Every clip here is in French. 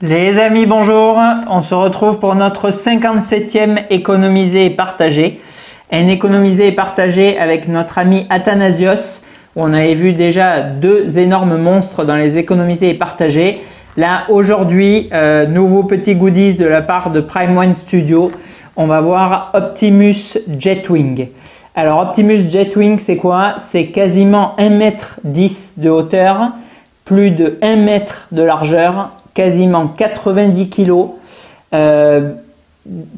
Les amis, bonjour. On se retrouve pour notre 57e économiser et partager. Un économiser et partager avec notre ami Athanasios, où on avait vu déjà deux énormes monstres dans les économiser et partager. Là, aujourd'hui, nouveau petit goodies de la part de Prime One Studio. On va voir Optimus Jetwing. Alors, Optimus Jetwing, c'est quoi? C'est quasiment 1,10 m de hauteur, plus de 1 mètre de largeur, quasiment 90 kg,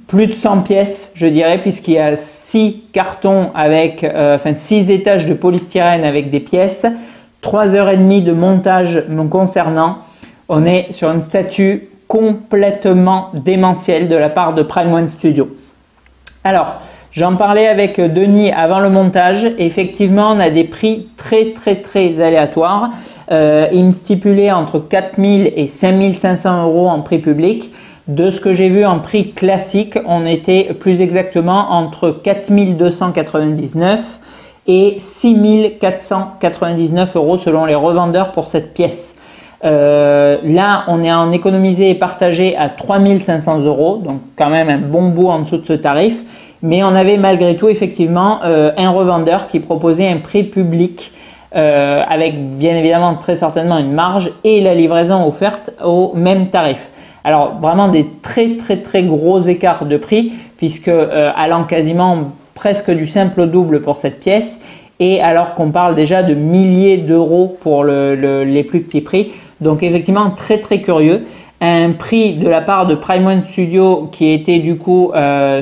plus de 100 pièces, je dirais, puisqu'il y a 6 cartons avec, 6 étages de polystyrène avec des pièces, 3h30 de montage me concernant. On est sur une statue complètement démentielle de la part de Prime One Studio. Alors, j'en parlais avec Denis avant le montage. Effectivement, on a des prix très aléatoires. Il me stipulait entre 4 000 et 5 500 € en prix public. De ce que j'ai vu en prix classique, on était plus exactement entre 4 299 et 6 499 € selon les revendeurs pour cette pièce. Là, on est en économisé et partagé à 3 500 €, donc quand même un bon bout en dessous de ce tarif. Mais on avait malgré tout effectivement un revendeur qui proposait un prix public avec bien évidemment très certainement une marge et la livraison offerte au même tarif. Alors vraiment des très gros écarts de prix puisque allant quasiment presque du simple au double pour cette pièce et alors qu'on parle déjà de milliers d'euros pour les plus petits prix. Donc effectivement très curieux. Un prix de la part de Prime One Studio qui était du coup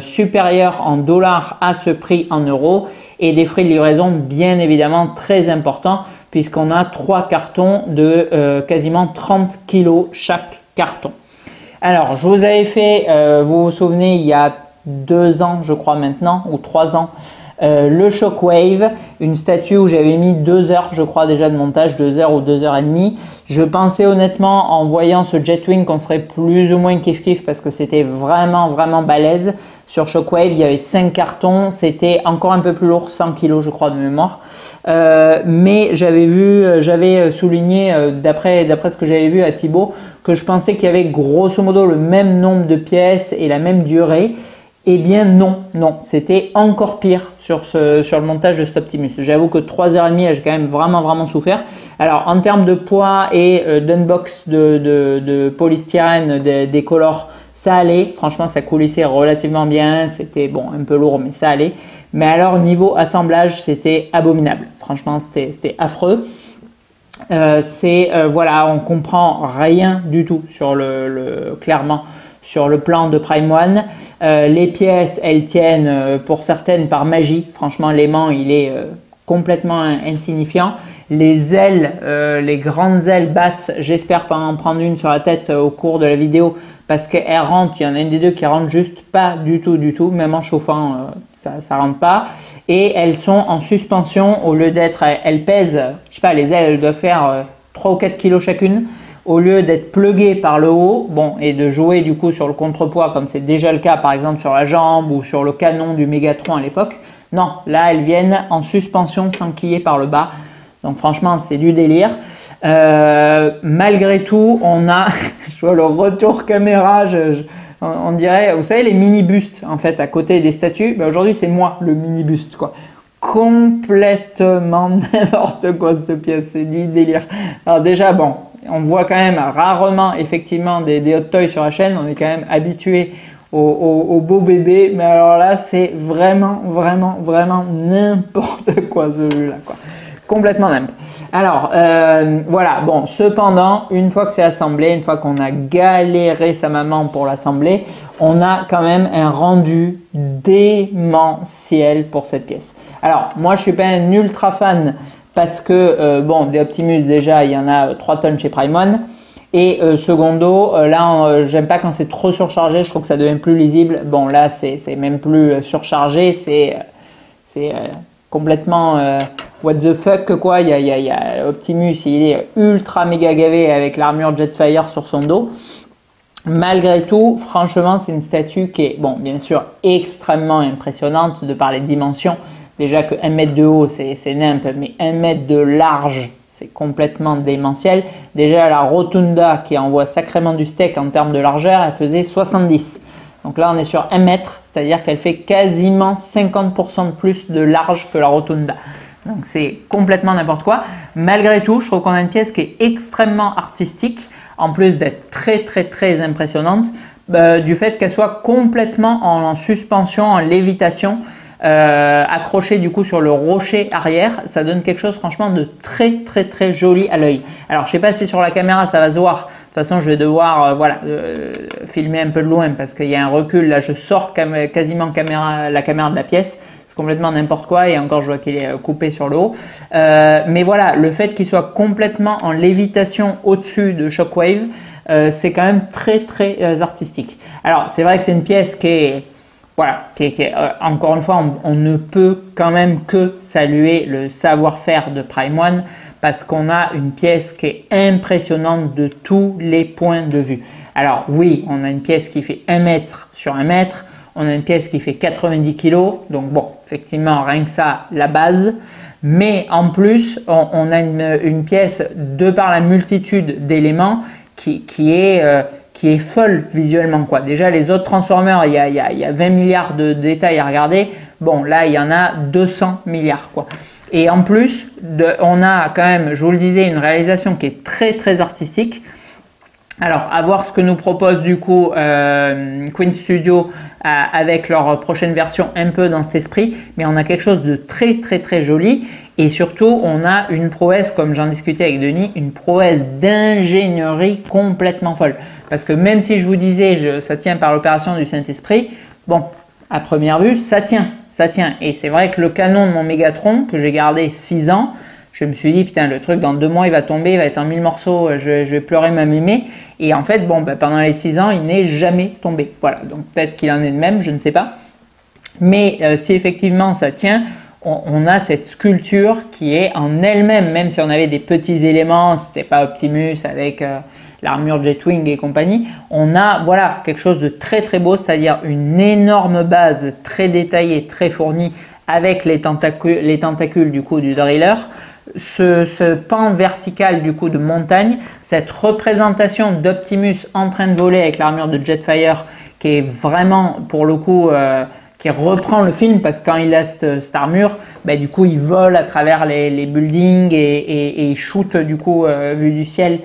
supérieur en dollars à ce prix en euros et des frais de livraison bien évidemment très importants puisqu'on a 3 cartons de quasiment 30 kg chaque carton. Alors je vous avais fait, vous vous souvenez, il y a 2 ans je crois maintenant ou 3 ans, le Shockwave, une statue où j'avais mis 2 heures je crois déjà de montage, 2 heures ou 2h30. Je pensais honnêtement en voyant ce Jetwing qu'on serait plus ou moins kiff parce que c'était vraiment balèze. Sur Shockwave il y avait 5 cartons, c'était encore un peu plus lourd, 100 kg je crois de mémoire. Mais j'avais souligné d'après ce que j'avais vu à Thibaut que je pensais qu'il y avait grosso modo le même nombre de pièces et la même durée. Eh bien non, c'était encore pire sur le montage de cet Optimus. J'avoue que 3h30, j'ai quand même vraiment souffert. Alors en termes de poids et d'unbox de polystyrène des colors, ça allait. Franchement, ça coulissait relativement bien. C'était bon, un peu lourd, mais ça allait. Mais alors niveau assemblage, c'était abominable. Franchement, c'était affreux. Voilà, on comprend rien du tout sur clairement. Sur le plan de Prime One, les pièces, elles tiennent pour certaines par magie. Franchement, l'aimant, il est complètement insignifiant. Les ailes, les grandes ailes basses, j'espère pas en prendre une sur la tête au cours de la vidéo parce qu'elles rentrent. Il y en a une des deux qui rentre juste pas du tout, même en chauffant, ça rentre pas. Et elles sont en suspension au lieu d'être, elles pèsent, je sais pas, les ailes, elles doivent faire 3 ou 4 kg chacune. Au lieu d'être pluguées par le haut, bon, et de jouer du coup sur le contrepoids comme c'est déjà le cas par exemple sur la jambe ou sur le canon du Mégatron à l'époque, non, là elles viennent en suspension s'enquiller par le bas. Donc franchement c'est du délire. Malgré tout, on a, je vois le retour caméra, on dirait, vous savez les mini bustes en fait à côté des statues, ben, aujourd'hui c'est moi le mini buste quoi. Complètement n'importe quoi cette pièce, c'est du délire. Alors déjà bon, on voit quand même rarement effectivement des hot toys sur la chaîne, on est quand même habitué aux beaux bébés, mais alors là c'est vraiment n'importe quoi celui-là quoi. Complètement n'importe. Alors voilà, bon, cependant, une fois que c'est assemblé, une fois qu'on a galéré sa maman pour l'assembler, on a quand même un rendu démentiel pour cette pièce. Alors moi je suis pas un ultra fan parce que bon, des Optimus déjà il y en a 3 tonnes chez Prime One et secondo là j'aime pas quand c'est trop surchargé, je trouve que ça devient plus lisible. Bon là c'est même plus surchargé, c'est complètement what the fuck quoi. Il y a Optimus, il est ultra méga gavé avec l'armure Jetfire sur son dos. Malgré tout, franchement, c'est une statue qui est, bon, bien sûr, extrêmement impressionnante de par les dimensions. Déjà que 1 mètre de haut, c'est nimp, mais 1 mètre de large, c'est complètement démentiel. Déjà, la Rotunda qui envoie sacrément du steak en termes de largeur, elle faisait 70. Donc là, on est sur 1 mètre, c'est-à-dire qu'elle fait quasiment 50% de plus de large que la Rotunda. Donc c'est complètement n'importe quoi. Malgré tout, je trouve qu'on a une pièce qui est extrêmement artistique, en plus d'être très impressionnante, du fait qu'elle soit complètement en suspension, en lévitation, accrochée du coup sur le rocher arrière. Ça donne quelque chose franchement de très joli à l'œil. Alors je sais pas si sur la caméra ça va se voir. De toute façon, je vais devoir filmer un peu de loin parce qu'il y a un recul. Là, je sors quasiment la caméra de la pièce. C'est complètement n'importe quoi et encore, je vois qu'il est coupé sur le haut. Mais voilà, le fait qu'il soit complètement en lévitation au-dessus de Shockwave, c'est quand même très artistique. Alors, c'est vrai que c'est une pièce qui est... Voilà, encore une fois, on ne peut quand même que saluer le savoir-faire de Prime One parce qu'on a une pièce qui est impressionnante de tous les points de vue. Alors oui, on a une pièce qui fait 1 mètre sur 1 mètre, on a une pièce qui fait 90 kg, donc bon, effectivement, rien que ça, la base. Mais en plus, on a une pièce, de par la multitude d'éléments, qui est folle visuellement, quoi. Déjà, les autres Transformers, il y a 20 milliards de détails à regarder. Bon, là, il y en a 200 milliards, quoi. Et en plus, on a quand même, je vous le disais, une réalisation qui est très artistique. Alors, à voir ce que nous propose du coup Queen Studio avec leur prochaine version un peu dans cet esprit. Mais on a quelque chose de très joli. Et surtout, on a une prouesse, comme j'en discutais avec Denis, une prouesse d'ingénierie complètement folle. Parce que même si je vous disais, ça tient par l'opération du Saint-Esprit, bon, à première vue, ça tient. Et c'est vrai que le canon de mon Mégatron, que j'ai gardé 6 ans, je me suis dit, putain, le truc, dans 2 mois, il va tomber, il va être en 1000 morceaux, je vais pleurer ma mémé. Et en fait, bon, pendant les 6 ans, il n'est jamais tombé. Voilà, donc peut-être qu'il en est de même, je ne sais pas. Mais si effectivement ça tient, on a cette sculpture qui est en elle-même, même si on avait des petits éléments, c'était pas Optimus avec l'armure Jetwing et compagnie, on a voilà quelque chose de très beau, c'est-à-dire une énorme base très détaillée, très fournie avec les tentacules du coup du driller, ce pan vertical du coup de montagne, cette représentation d'Optimus en train de voler avec l'armure de Jetfire qui est vraiment pour le coup qui reprend le film parce que quand il a cette armure, du coup il vole à travers les buildings et il shoot du coup vu du ciel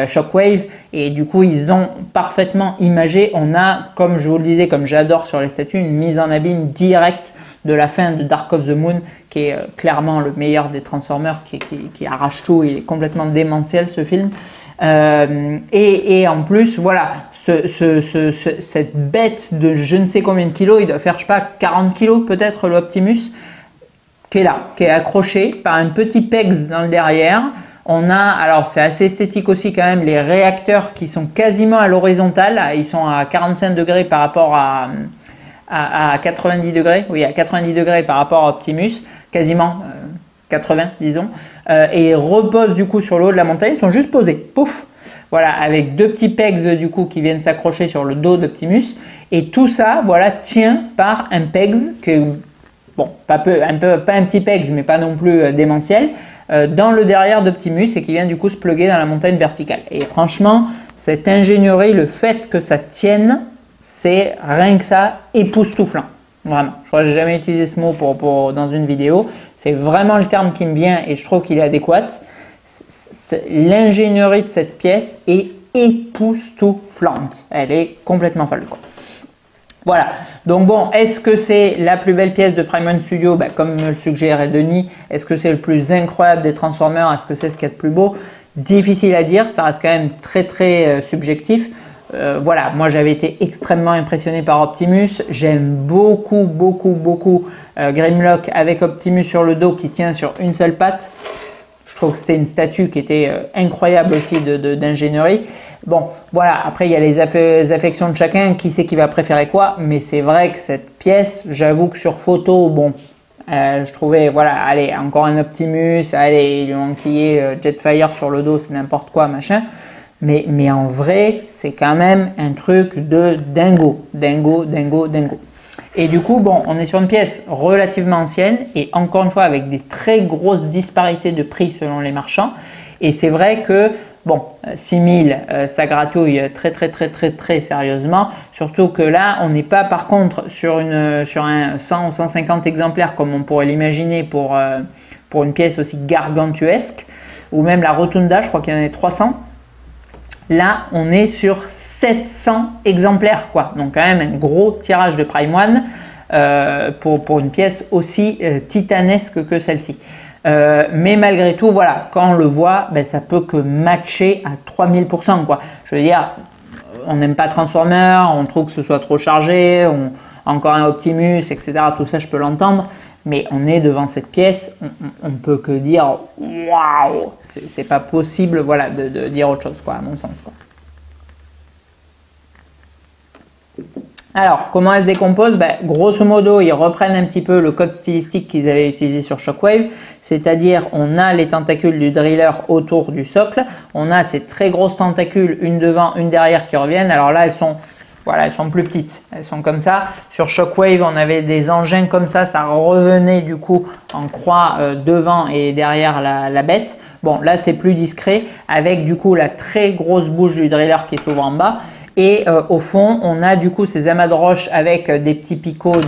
Shockwave et du coup ils ont parfaitement imagé. On a, comme je vous le disais, comme j'adore sur les statues, une mise en abîme directe de la fin de Dark of the Moon qui est clairement le meilleur des Transformers qui arrache tout. Il est complètement démentiel ce film et en plus voilà cette bête de je ne sais combien de kilos, il doit faire je sais pas 40 kilos peut-être l'Optimus qui est là, qui est accroché par un petit pegs dans le derrière. On a, alors c'est assez esthétique aussi quand même, les réacteurs qui sont quasiment à l'horizontale, ils sont à 45 degrés par rapport à 90 degrés, oui à 90 degrés par rapport à Optimus, quasiment 80 disons, et reposent du coup sur le haut de la montagne, ils sont juste posés, pouf, voilà, avec 2 petits pegs du coup qui viennent s'accrocher sur le dos d'Optimus, et tout ça, voilà, tient par un pegs que, bon, pas un petit pegs, mais pas non plus démentiel, dans le derrière d'Optimus et qui vient du coup se plugger dans la montagne verticale. Et franchement, cette ingénierie, le fait que ça tienne, c'est rien que ça époustouflant. Vraiment, je crois que j'ai jamais utilisé ce mot dans une vidéo. C'est vraiment le terme qui me vient et je trouve qu'il est adéquat. L'ingénierie de cette pièce est époustouflante. Elle est complètement folle, quoi. Voilà, donc bon, est-ce que c'est la plus belle pièce de Prime One Studio? Comme me le suggérait Denis, est-ce que c'est le plus incroyable des Transformers? Est-ce que c'est ce qu'il y a de plus beau? Difficile à dire, ça reste quand même très subjectif. Voilà, moi j'avais été extrêmement impressionné par Optimus. J'aime beaucoup Grimlock avec Optimus sur le dos qui tient sur une seule patte. Je trouve que c'était une statue qui était incroyable aussi d'ingénierie. Bon, voilà, après il y a les affections de chacun, qui sait qui va préférer quoi, mais c'est vrai que cette pièce, j'avoue que sur photo, bon, je trouvais, voilà, allez, encore un Optimus, allez, ils lui ont enquillé Jetfire sur le dos, c'est n'importe quoi, machin. Mais en vrai, c'est quand même un truc de dingo. Et du coup, bon, on est sur une pièce relativement ancienne et encore une fois avec des très grosses disparités de prix selon les marchands. Et c'est vrai que, bon, 6000, ça gratouille très sérieusement. Surtout que là, on n'est pas par contre sur un 100 ou 150 exemplaires comme on pourrait l'imaginer pour une pièce aussi gargantuesque. Ou même la Rotunda, je crois qu'il y en a 300. Là, on est sur 700 exemplaires, quoi. Donc quand même un gros tirage de Prime One pour une pièce aussi titanesque que celle-ci. Mais malgré tout, voilà, quand on le voit, ben, ça peut que matcher à 3000%, quoi. Je veux dire, on n'aime pas Transformers, on trouve que ce soit trop chargé, encore un Optimus, etc. Tout ça, je peux l'entendre. Mais on est devant cette pièce, on ne peut que dire waouh, c'est pas possible, voilà, de dire autre chose, quoi, à mon sens, quoi. Alors, comment elle se décompose? Ben, grosso modo, ils reprennent un petit peu le code stylistique qu'ils avaient utilisé sur Shockwave, c'est-à-dire on a les tentacules du driller autour du socle, on a ces très grosses tentacules, une devant, une derrière qui reviennent. Alors là, elles sont plus petites, elles sont comme ça. Sur Shockwave, on avait des engins comme ça revenait du coup en croix devant et derrière la bête. Bon, là c'est plus discret avec du coup la très grosse bouche du driller qui s'ouvre en bas. Et au fond, on a du coup ces amas de roches avec des petits picots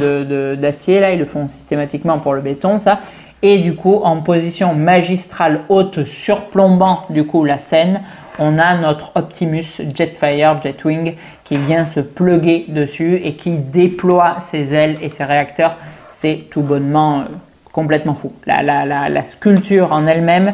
d'acier. Là, ils le font systématiquement pour le béton, ça. Et du coup, en position magistrale haute, surplombant du coup la scène, on a notre Optimus Jetfire, Jetwing qui vient se plugger dessus et qui déploie ses ailes et ses réacteurs. C'est tout bonnement complètement fou. La sculpture en elle-même,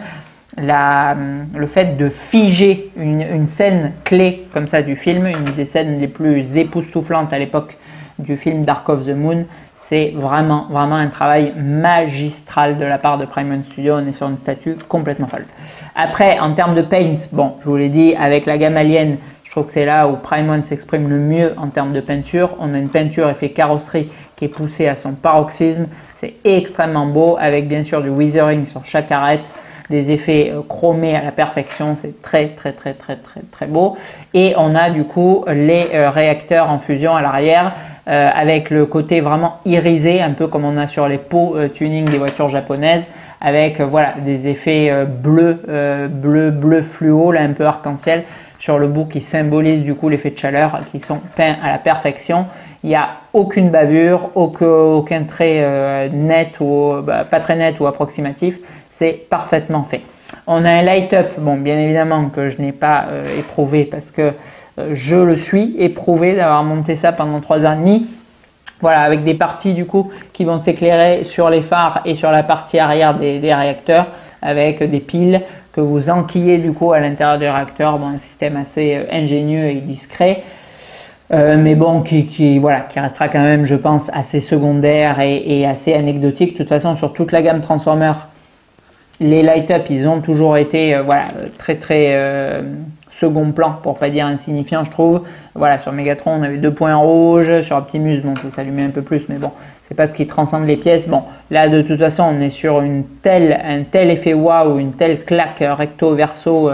le fait de figer une scène clé comme ça du film, une des scènes les plus époustouflantes à l'époque du film Dark of the Moon, c'est vraiment un travail magistral de la part de Prime One Studio. On est sur une statue complètement folle. Après, en termes de paint, bon, je vous l'ai dit, avec la gamme Alien, je trouve que c'est là où Prime One s'exprime le mieux en termes de peinture. On a une peinture effet carrosserie qui est poussée à son paroxysme. C'est extrêmement beau, avec bien sûr du weathering sur chaque arête, des effets chromés à la perfection. C'est très beau. Et on a du coup les réacteurs en fusion à l'arrière, avec le côté vraiment irisé, un peu comme on a sur les pots tuning des voitures japonaises, avec voilà, des effets bleu fluo, là, un peu arc-en-ciel sur le bout qui symbolise du coup l'effet de chaleur, qui sont peints à la perfection. Il n'y a aucune bavure, aucun trait net ou pas très net ou approximatif, c'est parfaitement fait. On a un light-up, bon, bien évidemment que je n'ai pas éprouvé parce que je le suis éprouvé d'avoir monté ça pendant 3 ans et demi. Voilà, avec des parties du coup qui vont s'éclairer sur les phares et sur la partie arrière des réacteurs, avec des piles que vous enquillez du coup à l'intérieur du réacteur. Bon, un système assez ingénieux et discret, mais bon, qui restera quand même, je pense, assez secondaire et assez anecdotique. De toute façon, sur toute la gamme Transformers, les light-up, ils ont toujours été très second plan, pour pas dire insignifiant, je trouve. Voilà, sur Megatron, on avait 2 points rouges. Sur Optimus, bon, ça s'allumait un peu plus, mais bon, c'est pas ce qui transcende les pièces. Bon, là, de toute façon, on est sur un tel effet waouh, une telle claque recto-verso,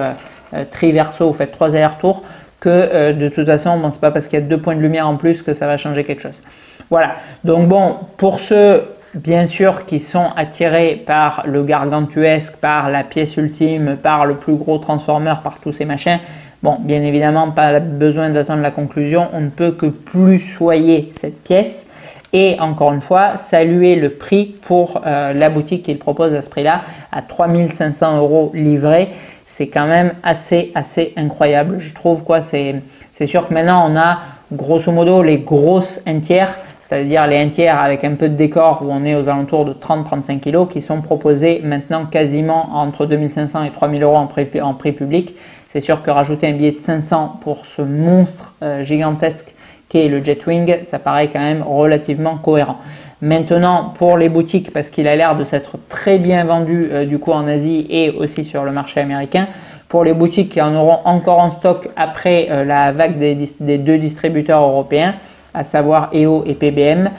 tri-verso, vous faites 3 allers-retours, que de toute façon, bon, c'est pas parce qu'il y a 2 points de lumière en plus que ça va changer quelque chose. Voilà, donc bon, pour ceux bien sûr qui sont attirés par le gargantuesque, par la pièce ultime, par le plus gros Transformer, par tous ces machins, bon, bien évidemment, pas besoin d'attendre la conclusion, on ne peut que plus soyer cette pièce. Et encore une fois, saluer le prix pour la boutique qu'il propose à ce prix-là, à 3500 € livré. C'est quand même assez incroyable, je trouve, quoi. C'est sûr que maintenant, on a grosso modo les grosses entières, c'est-à-dire les 1 tiers avec un peu de décor où on est aux alentours de 30-35 kg qui sont proposés maintenant quasiment entre 2500 et 3000 € en prix public. C'est sûr que rajouter un billet de 500 pour ce monstre gigantesque qu'est le Jetwing, ça paraît quand même relativement cohérent. Maintenant, pour les boutiques, parce qu'il a l'air de s'être très bien vendu du coup en Asie et aussi sur le marché américain, pour les boutiques qui en auront encore en stock après la vague des 2 distributeurs européens, à savoir EO et PBM,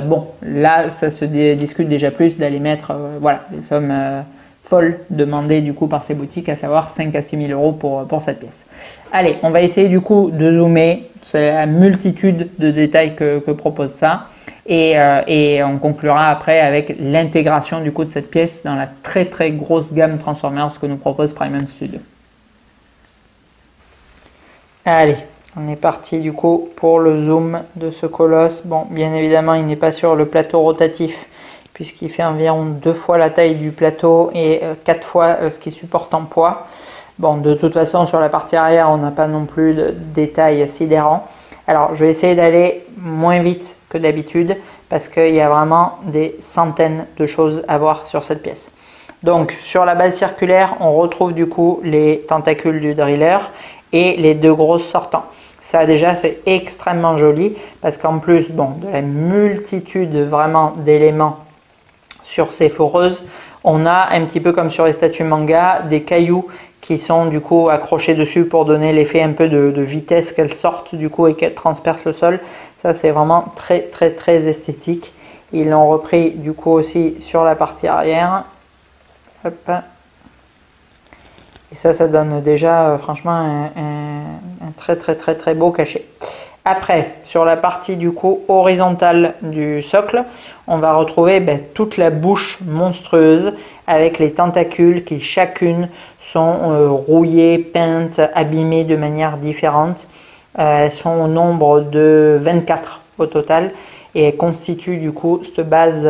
bon, là, ça se discute déjà plus d'aller mettre des sommes folles demandées du coup par ces boutiques, à savoir 5 à 6 000 € pour cette pièce. Allez, on va essayer du coup de zoomer. C'est la multitude de détails que propose ça. et on conclura après avec l'intégration du coup de cette pièce dans la très très grosse gamme Transformers que nous propose Primeon Studio. Allez, on est parti du coup pour le zoom de ce colosse. Bon, bien évidemment, il n'est pas sur le plateau rotatif puisqu'il fait environ 2 fois la taille du plateau et 4 fois ce qu'il supporte en poids. Bon, de toute façon, sur la partie arrière, on n'a pas non plus de détails sidérants. Alors, je vais essayer d'aller moins vite que d'habitude parce qu'il y a vraiment des centaines de choses à voir sur cette pièce. Donc, sur la base circulaire, on retrouve du coup les tentacules du driller et les 2 grosses sortants. Ça déjà c'est extrêmement joli parce qu'en plus bon, de la multitude vraiment d'éléments sur ces foreuses, on a un petit peu comme sur les statues manga des cailloux qui sont du coup accrochés dessus pour donner l'effet un peu de vitesse qu'elles sortent du coup et qu'elles transpercent le sol. Ça c'est vraiment très très très esthétique. Ils l'ont repris du coup aussi sur la partie arrière. Hop. Et ça donne déjà franchement un très très très très beau cachet. Après, sur la partie du coup horizontale du socle, on va retrouver toute la bouche monstrueuse avec les tentacules qui chacune sont rouillées, peintes, abîmées de manière différente. Elles sont au nombre de 24 au total et elles constituent du coup cette base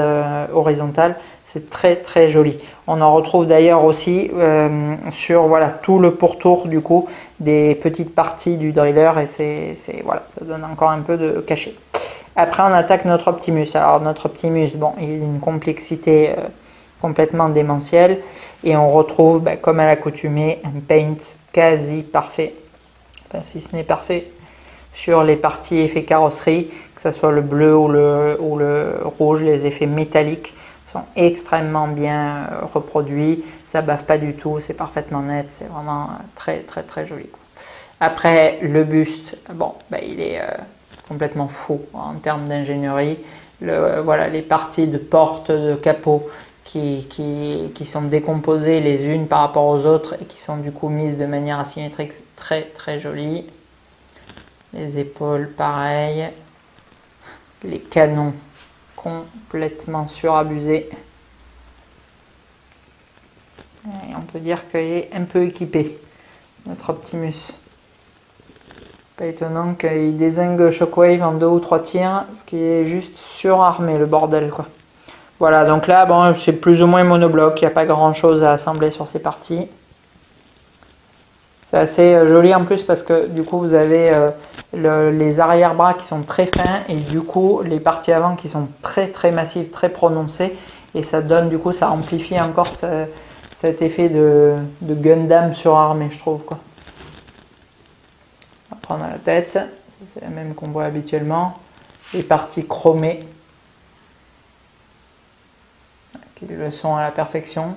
horizontale. C'est très très joli. On en retrouve d'ailleurs aussi sur voilà, tout le pourtour du coup des petites parties du driller et voilà, ça donne encore un peu de cachet. Après on attaque notre Optimus. Alors notre Optimus, bon, il a une complexité complètement démentielle et on retrouve comme à l'accoutumée un paint quasi parfait, enfin, si ce n'est parfait, sur les parties effets carrosserie, que ce soit le bleu ou le rouge, les effets métalliques sont extrêmement bien reproduits, ça bave pas du tout, c'est parfaitement net, c'est vraiment très très très joli. Après le buste, bon, il est complètement fou en termes d'ingénierie. Voilà, les parties de porte, de capot qui sont décomposées les unes par rapport aux autres et qui sont du coup mises de manière asymétrique, c'est très très joli. Les épaules pareil, les canons complètement surabusé. Et on peut dire qu'il est un peu équipé, notre Optimus. Pas étonnant qu'il dézingue Shockwave en 2 ou 3 tirs, ce qui est juste surarmé le bordel quoi. Voilà, donc là bon, c'est plus ou moins monobloc, il n'y a pas grand chose à assembler sur ces parties. C'est assez joli en plus parce que du coup vous avez les arrière-bras qui sont très fins et du coup les parties avant qui sont très très massives, très prononcées et ça donne du coup, ça amplifie encore cet effet de Gundam surarmé je trouve quoi. Après on a la tête, c'est la même qu'on voit habituellement, les parties chromées qui le sont à la perfection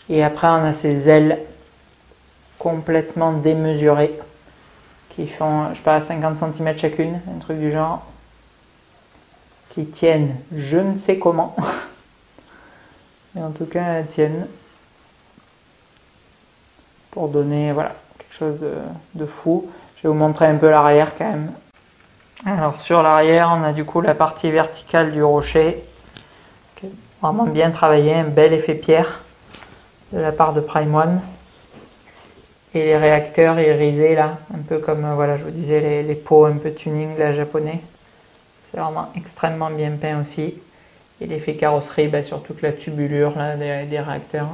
et après on a ces ailes complètement démesurées qui font, je sais pas, 50 cm chacune, un truc du genre, qui tiennent je ne sais comment, mais en tout cas elles tiennent pour donner voilà, quelque chose de fou. Je vais vous montrer un peu l'arrière quand même. Alors sur l'arrière on a du coup la partie verticale du rocher qui est vraiment bien travaillé, un bel effet pierre de la part de Prime One. Et les réacteurs irisés là, un peu comme voilà, je vous disais les pots un peu tuning là, japonais. C'est vraiment extrêmement bien peint aussi. Et l'effet carrosserie sur toute la tubulure là, des réacteurs.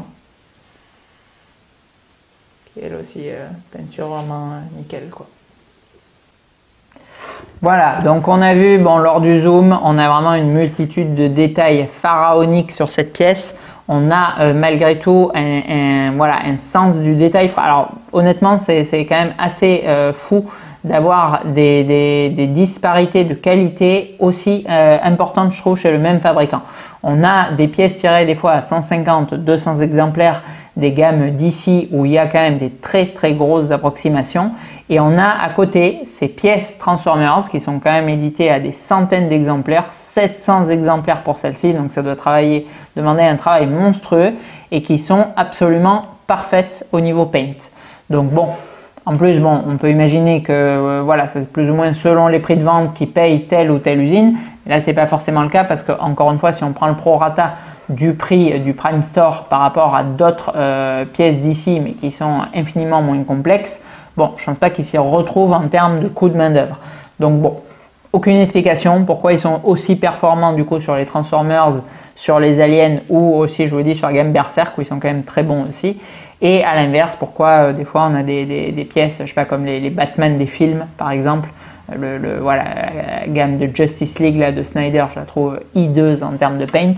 Qui elle aussi, peinture vraiment nickel quoi. Voilà, donc on a vu, bon, lors du zoom, on a vraiment une multitude de détails pharaoniques sur cette pièce. On a malgré tout voilà, un sens du détail. Alors honnêtement, c'est quand même assez fou d'avoir des disparités de qualité aussi importantes, je trouve, chez le même fabricant. On a des pièces tirées des fois à 150, 200 exemplaires des gammes d'ici où il y a quand même des très très grosses approximations et on a à côté ces pièces Transformers qui sont quand même éditées à des centaines d'exemplaires, 700 exemplaires pour celle-ci, donc ça doit demander un travail monstrueux et qui sont absolument parfaites au niveau paint. Donc bon, en plus bon, on peut imaginer que voilà, c'est plus ou moins selon les prix de vente qui payent telle ou telle usine, Et là, c'est pas forcément le cas parce que, encore une fois, si on prend le prorata du prix du Prime Store par rapport à d'autres pièces d'ici, mais qui sont infiniment moins complexes, bon, je pense pas qu'ils s'y retrouvent en termes de coût de main d'œuvre. Donc bon, aucune explication pourquoi ils sont aussi performants du coup sur les Transformers, sur les Aliens ou aussi, je vous le dis, sur la gamme Berserk où ils sont quand même très bons aussi. Et à l'inverse, pourquoi des fois on a des pièces, je sais pas, comme les Batman des films par exemple, voilà, la gamme de Justice League là, de Snyder, je la trouve hideuse en termes de paint.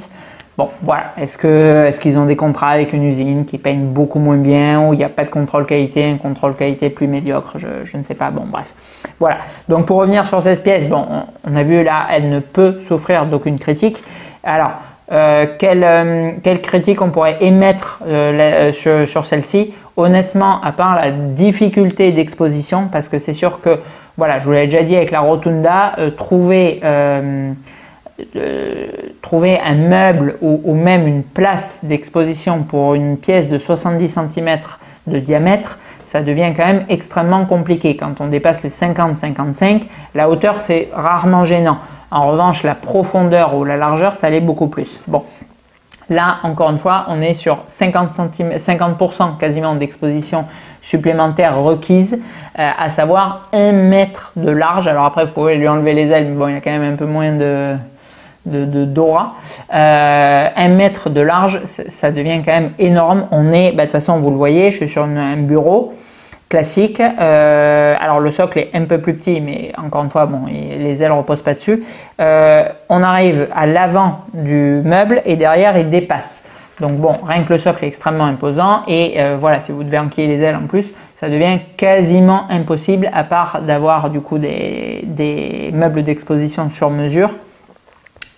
Bon, voilà, est-ce qu'ils ont des contrats avec une usine qui peigne beaucoup moins bien ou il n'y a pas de contrôle qualité, un contrôle qualité plus médiocre, je ne sais pas, bon bref. Voilà, donc pour revenir sur cette pièce, bon, on a vu là, elle ne peut souffrir d'aucune critique. Alors, quelle critique on pourrait émettre sur celle-ci? Honnêtement, à part la difficulté d'exposition, parce que c'est sûr que, voilà, je vous l'ai déjà dit avec la Rotunda, trouver un meuble ou même une place d'exposition pour une pièce de 70 cm de diamètre, ça devient quand même extrêmement compliqué. Quand on dépasse les 50-55, la hauteur c'est rarement gênant. En revanche, la profondeur ou la largeur, ça l'est beaucoup plus. Bon, là, encore une fois, on est sur 50% quasiment d'exposition supplémentaire requise, à savoir 1 mètre de large. Alors après, vous pouvez lui enlever les ailes, mais bon, il y a quand même un peu moins d'aura. 1 mètre de large, ça devient quand même énorme. On est, de toute façon, vous le voyez, je suis sur un bureau classique. Alors le socle est un peu plus petit, mais encore une fois, bon, les ailes ne reposent pas dessus. On arrive à l'avant du meuble et derrière, il dépasse. Donc bon, rien que le socle est extrêmement imposant et voilà, si vous devez enquiller les ailes en plus, ça devient quasiment impossible à part d'avoir du coup des meubles d'exposition sur mesure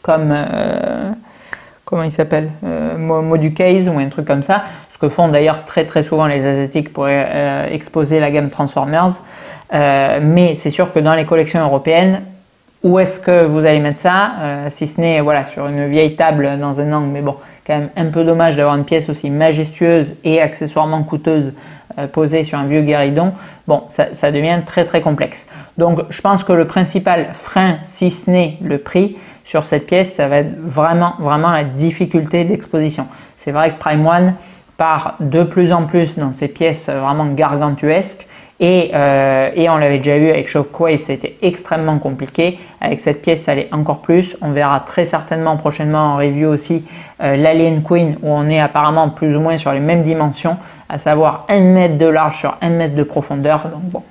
comme comment il s'appelle, Moducase ou un truc comme ça, ce que font d'ailleurs très très souvent les Asiatiques pour exposer la gamme Transformers. Mais c'est sûr que dans les collections européennes, où est-ce que vous allez mettre ça, si ce n'est voilà, sur une vieille table dans un angle, mais bon, quand même un peu dommage d'avoir une pièce aussi majestueuse et accessoirement coûteuse posée sur un vieux guéridon. Bon, ça devient très très complexe. Donc je pense que le principal frein, si ce n'est le prix, sur cette pièce, ça va être vraiment la difficulté d'exposition. C'est vrai que Prime One part de plus en plus dans ces pièces vraiment gargantuesques et on l'avait déjà vu avec Shockwave, c'était extrêmement compliqué. Avec cette pièce, ça l'est encore plus. On verra très certainement prochainement en review aussi l'Alien Queen où on est apparemment plus ou moins sur les mêmes dimensions, à savoir 1 mètre de large sur 1 mètre de profondeur. Donc bon,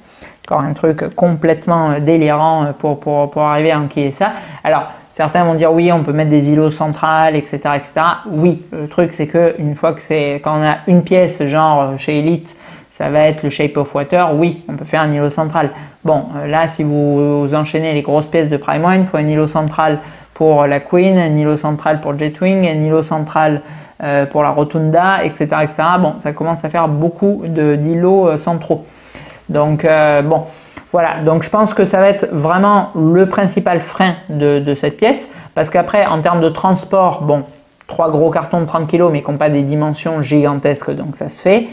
encore un truc complètement délirant pour arriver à enquiller ça. Alors, certains vont dire oui, on peut mettre des îlots centrales, etc., etc. Oui, le truc c'est que une fois que quand on a une pièce, genre chez Elite, ça va être le Shape of Water. Oui, on peut faire un îlot central. Bon, là, si vous enchaînez les grosses pièces de Prime One, il faut un îlot central pour la Queen, un îlot central pour Jetwing, un îlot central pour la Rotunda, etc., etc. Bon, ça commence à faire beaucoup d'îlots centraux. Donc, bon. Voilà, donc je pense que ça va être vraiment le principal frein de cette pièce parce qu'après, en termes de transport, bon, 3 gros cartons de 30 kg mais qui n'ont pas des dimensions gigantesques, donc ça se fait.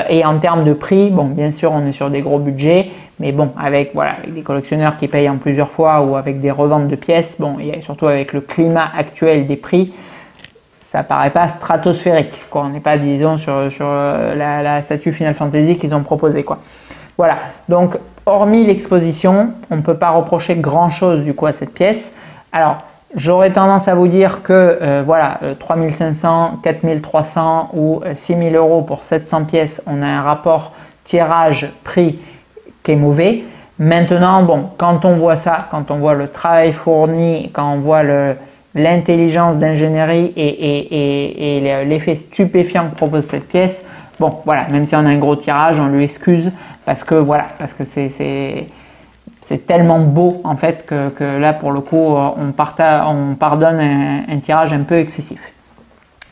Et en termes de prix, bon, bien sûr, on est sur des gros budgets, mais bon, avec des collectionneurs qui payent en plusieurs fois ou avec des reventes de pièces, bon, et surtout avec le climat actuel des prix, ça paraît pas stratosphérique, quoi. On n'est pas, disons, sur la statue Final Fantasy qu'ils ont proposée, quoi. Voilà, donc hormis l'exposition, on ne peut pas reprocher grand-chose du coup à cette pièce. Alors, j'aurais tendance à vous dire que voilà, 3500, 4300 ou 6000 € pour 700 pièces, on a un rapport tirage-prix qui est mauvais. Maintenant, bon, quand on voit ça, quand on voit le travail fourni, quand on voit l'intelligence d'ingénierie et l'effet stupéfiant que propose cette pièce, bon, voilà, même si on a un gros tirage, on lui excuse parce que voilà, parce que c'est tellement beau en fait que là pour le coup on pardonne un tirage un peu excessif.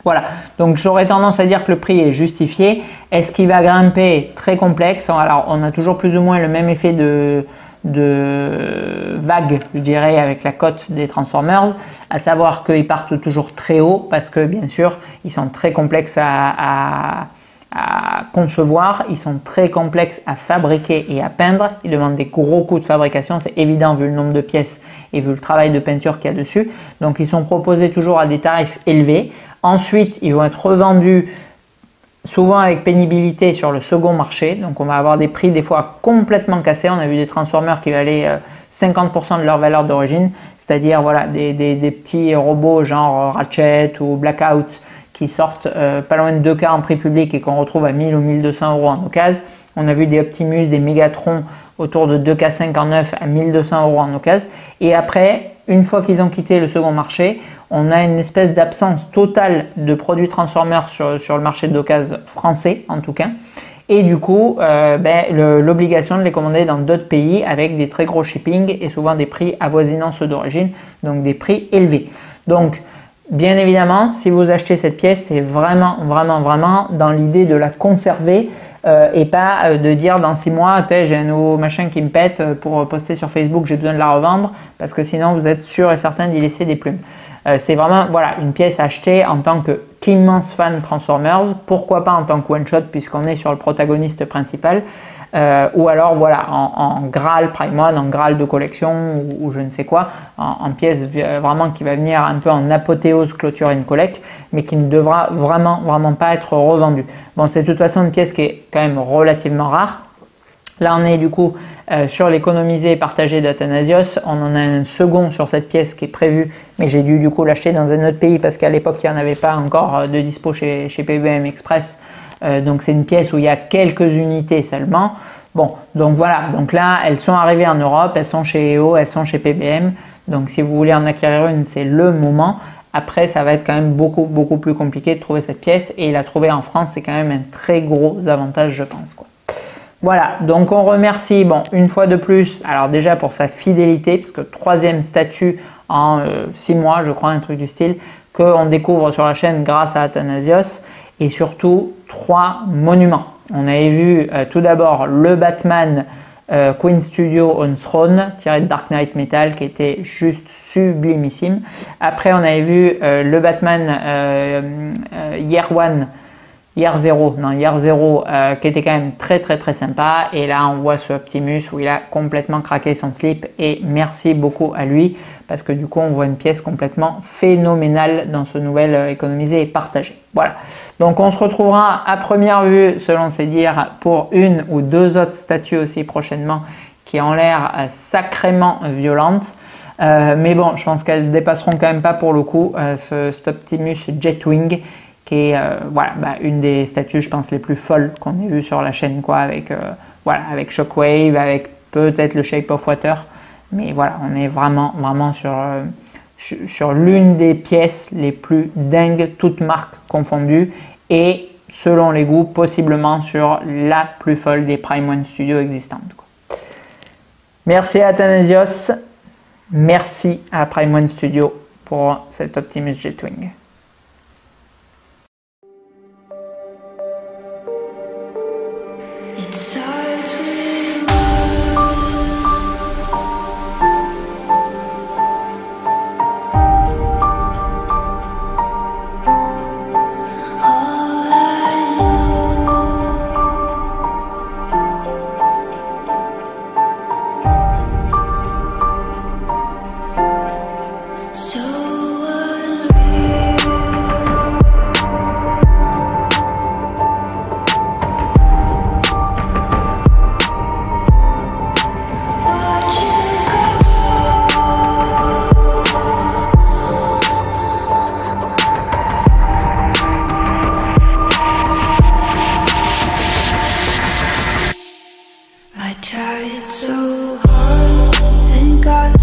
Voilà, donc j'aurais tendance à dire que le prix est justifié. Est-ce qu'il va grimper? Très complexe. Alors on a toujours plus ou moins le même effet de vague, je dirais, avec la cote des Transformers, à savoir qu'ils partent toujours très haut parce que bien sûr ils sont très complexes à à concevoir, ils sont très complexes à fabriquer et à peindre, ils demandent des gros coûts de fabrication, c'est évident vu le nombre de pièces et vu le travail de peinture qu'il y a dessus. Donc ils sont proposés toujours à des tarifs élevés. Ensuite, ils vont être revendus souvent avec pénibilité sur le second marché, donc on va avoir des prix des fois complètement cassés. On a vu des Transformers qui valaient 50% de leur valeur d'origine, c'est-à-dire voilà, des petits robots genre Ratchet ou Blackout qui sortent pas loin de 2K en prix public et qu'on retrouve à 1000 ou 1200 euros en occasion. On a vu des Optimus, des Megatron autour de 2K5 en neuf à 1200 euros en occasion. Et après, une fois qu'ils ont quitté le second marché, on a une espèce d'absence totale de produits Transformers sur le marché d'occasion français en tout cas. Et du coup, l'obligation de les commander dans d'autres pays avec des très gros shipping et souvent des prix avoisinant ceux d'origine, donc des prix élevés. Donc, bien évidemment, si vous achetez cette pièce, c'est vraiment dans l'idée de la conserver et pas de dire dans 6 mois, j'ai un nouveau machin qui me pète pour poster sur Facebook, j'ai besoin de la revendre parce que sinon vous êtes sûr et certain d'y laisser des plumes. C'est vraiment voilà, une pièce achetée en tant qu'immense fan Transformers, pourquoi pas en tant que one-shot puisqu'on est sur le protagoniste principal. Ou alors voilà en Graal Prime One, en Graal de collection ou je ne sais quoi, en pièce vraiment qui va venir un peu en apothéose clôturer une collecte, mais qui ne devra vraiment pas être revendue. Bon, c'est de toute façon une pièce qui est quand même relativement rare. Là, on est du coup sur l'économisé partagé d'Athanasios. On en a un second sur cette pièce qui est prévu, mais j'ai dû du coup l'acheter dans un autre pays parce qu'à l'époque, il n'y en avait pas encore de dispo chez PBM Express. Donc c'est une pièce où il y a quelques unités seulement. Bon, donc voilà, donc là elles sont arrivées en Europe, elles sont chez EO, elles sont chez PBM. Donc si vous voulez en acquérir une, c'est le moment. Après, ça va être quand même beaucoup plus compliqué de trouver cette pièce et la trouver en France, c'est quand même un très gros avantage, je pense, quoi. Voilà, donc on remercie, bon, une fois de plus, alors déjà pour sa fidélité, parce que 3e statut en 6 mois, je crois, un truc du style, qu'on découvre sur la chaîne grâce à Athanasios. Et surtout 3 monuments. On avait vu tout d'abord le Batman Queen Studio on Throne tiré de Dark Knight Metal qui était juste sublimissime. Après on avait vu le Batman Year Zero qui était quand même très sympa. Et là on voit ce Optimus où il a complètement craqué son slip et merci beaucoup à lui parce que du coup on voit une pièce complètement phénoménale dans ce nouvel économisé et partagé. Voilà, donc on se retrouvera à première vue selon ses dires pour 1 ou 2 autres statues aussi prochainement qui ont l'air sacrément violentes. Mais bon, je pense qu'elles dépasseront quand même pas pour le coup cet Optimus Jetwing qui est une des statues, je pense, les plus folles qu'on ait vues sur la chaîne, quoi, avec Shockwave, avec peut-être le Shape of Water. Mais voilà, on est vraiment sur l'une des pièces les plus dingues, toutes marques confondues, et selon les goûts, possiblement sur la plus folle des Prime One Studios existantes, quoi. Merci à Athanasios, merci à Prime One Studio pour cet Optimus Jetwing. I tried so hard and got